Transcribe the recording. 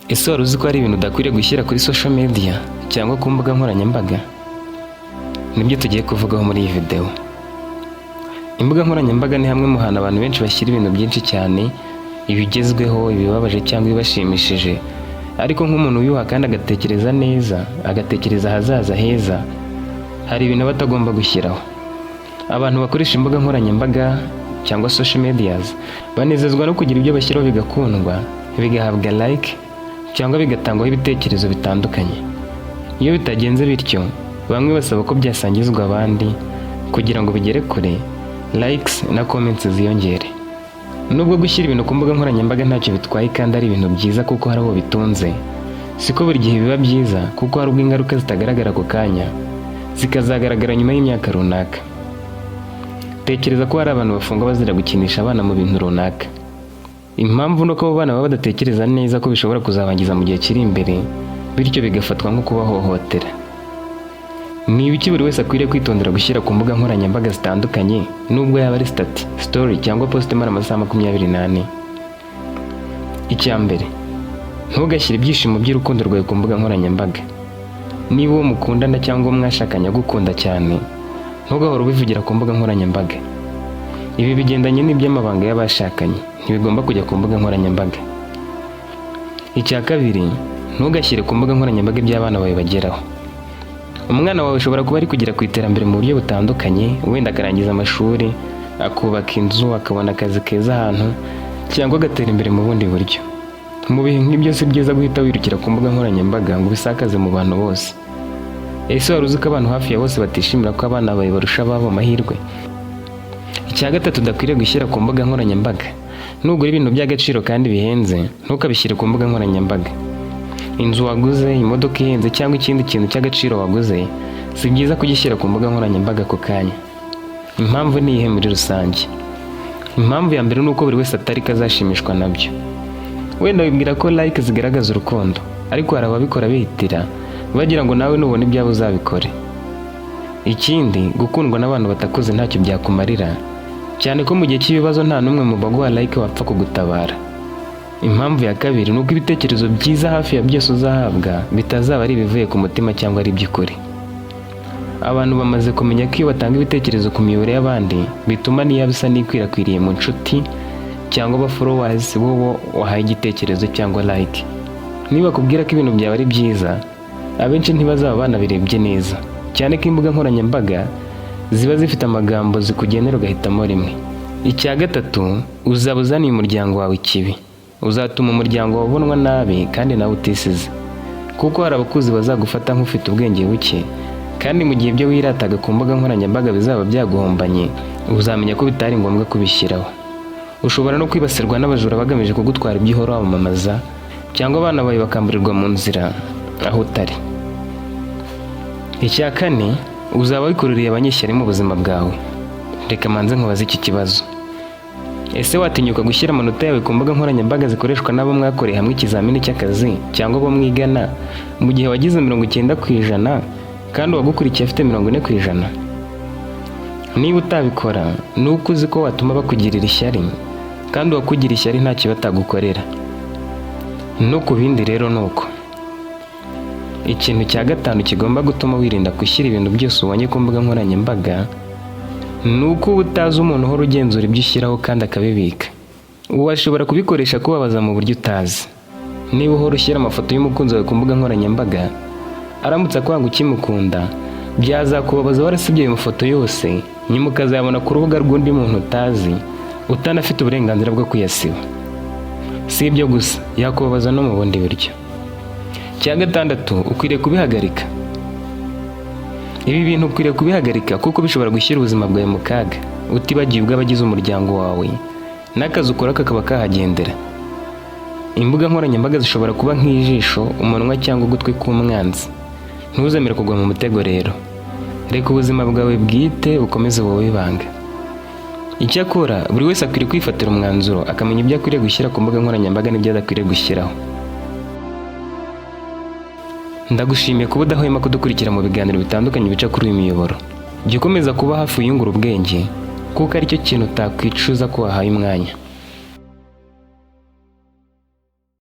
Ese wari uzi ko hari ibintu udakwiriye gushyira kuri social media cyangwa ku mbuga nkoranyambaga? Nibyo tugiye kuvugaho muri iyi video. Imbuga nkoranyambaga ni hamwe mu hantu abantu benshi bashyira ibintu byinshi cyane, ibigezweho, ibibabaje cyangwa ibashimishije. Ariko nk'umuntu uyuha kandi agatekereza neza, agatekereza ahazaza heza, hari ibintu aba atagomba gushyiraho. Abantu bakoresha imbuga nkoranyambaga cyangwa social medias banezezwa no kugira ibyo bashyiraho bigakundwa, bigahabwa like cyangwa bigatangwaho ibitekerezo bitandukanye. Iyo bitagenze bityo, bamwe basaba ko byasangizwa abandi kugira ngo bigere kure, likes na comments ziyongere. Nubwo gushyira ibintu ku mbuga nkoranyambaga ntacyo bitwaye kandi ari ibintu byiza kuko hari abo bitunze, siko buri gihe biba byiza kuko hari ubwo ingaruka zitagaragara ako kanya zikazagaragara nyuma y'imyaka runaka. Tekereza ko hari abantu bafungwa bazira gukinisha abana mu bintu runaka. Impamvu nuko abo bana baba badatekereza neza ko bishobora kuzabangiza mu gihe kiri imbere, bityo bigafatwa nko kubahohotera. Ni ibiki buri wese akwiriye kwitondera gushyira ku mbuga nkoranyambaga zitandukanye, nubwo yaba ari stati, story cyangwa post imara amasaha 24? Icya mbere, ntugashyire ibyishimo by'urukundo rwawe ku mbuga nkoranyambaga. Niba uwo mukundana cyangwa mwashakanye agukunda cyane, ntugahora ubivugira ku mbuga nkoranyambaga. Ibi bigendanye n'iby'amabanga y'abashakanye, ntibigomba kujya ku mbuga nkoranyambaga. Icya kabiri, ntugashyire ku mbuga nkoranyambaga iby'abana bawe bageraho. Umwana wawe ushobora kuba ari kugera ku iterambere mu buryo butandukanye, wenda akarangiza amashuri, akubaka inzu, akabona akazi keza ahantu, cyangwa agatera imbere mu bundi buryo. Mu bihe nk'ibyo si byiza guhita wirukira ku mbuga nkoranyambaga ngo ubisakaze mu bantu bose. Ese wari uzi ko abantu hafi ya bose batishimira ko abana bawe barusha ababo amahirwe? Icya gatatu udakwiriye gushyira ku mbuga nkoranyambaga, nugura ibintu by'agaciro kandi bihenze, ntukabishyire ku mbuga nkoranyambaga. Inzu waguze, imodoka ihenze cyangwa ikindi kintu cy'agaciro waguze, si byiza kugishyira ku mbuga nkoranyambaga ako kanya. Impamvu ni iyihe muri rusange? Impamvu ya mbere ni uko buri wese atari kazashimishwa nabyo. Wenda wibwira ko like zigaragaza urukundo, ariko hari ababikora bihitira bagira ngo nawe nubona ibyabo uzabikore. Ikindi, gukundwa n'abantu batakuze ntacyo byakumarira, cyane ko mu gihe cy'ibibazo nta n'umwe mu baguha like wapfa kugutabara. Impamvu ya kabiri ni uko ibitekerezo byiza hafi ya byose uzahabwa bitazaba ari ibivuye ku mutima cyangwa ari iby'ukuri. Abantu bamaze kumenya ko iyo batanga ibitekerezo ku miyoboro y'abandi, bituma niyo bisa n'ikwirakwiriye mu nshuti cyangwa aba followers bo wahaye igitekerezo cyangwa like. Niba bakubwira ko ibintu byawe ari byiza, abenshi ntibazaba banabirebye neza, cyane ko imbuga nkoranyambaga ziba zifite amagambo zikugenera ugahitamo rimwe. Icya gatatu, uzaba uzaniye umuryango wawe ikibi. Uzatuma umuryango wawe ubonwa nabi kandi nawe utisize, kuko hari abakuzi bazagufata nk'ufite ubwenge buke, kandi mu gihe ibyo wirataga ku mbuga nkoranyambaga bizaba byaguhombanye, uzamenya ko bitari ngombwa kubishyiraho. Ushobora no kwibasirwa n'abajura bagamije kugutwara ibyo uhora wamamaza, cyangwa abana bawe bakamburirwa mu nzira aho utari. Icya kane, uzaba wikururiye abanyeshyari mu buzima bwawe. Reka manze nkubaze iki kibazo. Ese watinyuka gushyira amanota yawe ku mbuga nkoranyambaga zikoreshwa n'abo mwakoreye hamwe ikizamini cy'akazi cyangwa abo mwigana, mu gihe wagize 90% kandi uwagukurikiye afite 40%? Niba utabikora, ni uko uzi ko watuma bakugirira ishyari, kandi uwakugira ishyari ntacyo batagukorera. No ku bindi rero ni uko. Ikintu cya gatanu kigomba gutuma wirinda gushyira ibintu byose ubonye ku mbuga nkoranyambaga, nuko utazi umuntu uhora ugenzura ibyo ushyiraho kandi akabibika. Uwo ashobora kubikoresha kubabaza mu buryo utazi. Niba uhora ushyira amafoto y'umukunzi wawe ku mbuga nkoranyambaga, aramutse akwanga ukimukunda, byazakubabaza warasibye ayo mafoto yose, nyuma ukazayabona ku rubuga rw'undi muntu utazi, utanafite uburenganzira bwo kuyasiba. Si ibyo gusa, yakubabaza no mu bundi buryo. Icya gatandatu, ukwiriye kubihagarika. Ibi bintu ukwiriye kubihagarika kuko bishobora gushyira ubuzima bwawe mu kaga, utibagiwe ubw'abagize umuryango wawe, n'akazi ukora kakaba kahagendera. Imbuga nkoranyambaga zishobora kuba nk'ijisho, umunwa cyangwa ugutwi k'umwanzi. Ntuzemere kugwa mu mutego rero. Reka ubuzima bwawe bwite bukomeze wowe ibanga. Icyakora, buri wese akwiriye kwifatira umwanzuro, akamenya ibyo akwiriye gushyira ku mbuga nkoranyambaga n'ibyo adakwiriye gushyiraho. Ndagushimiye kuba udahwema kudukurikira mu biganiro bitandukanye bica kuri uyu miyoboro. Jya ukomeza kuba hafi uyungura ubwenge, kuko aricyo kintu utakwicuza ko wahaye umwanya.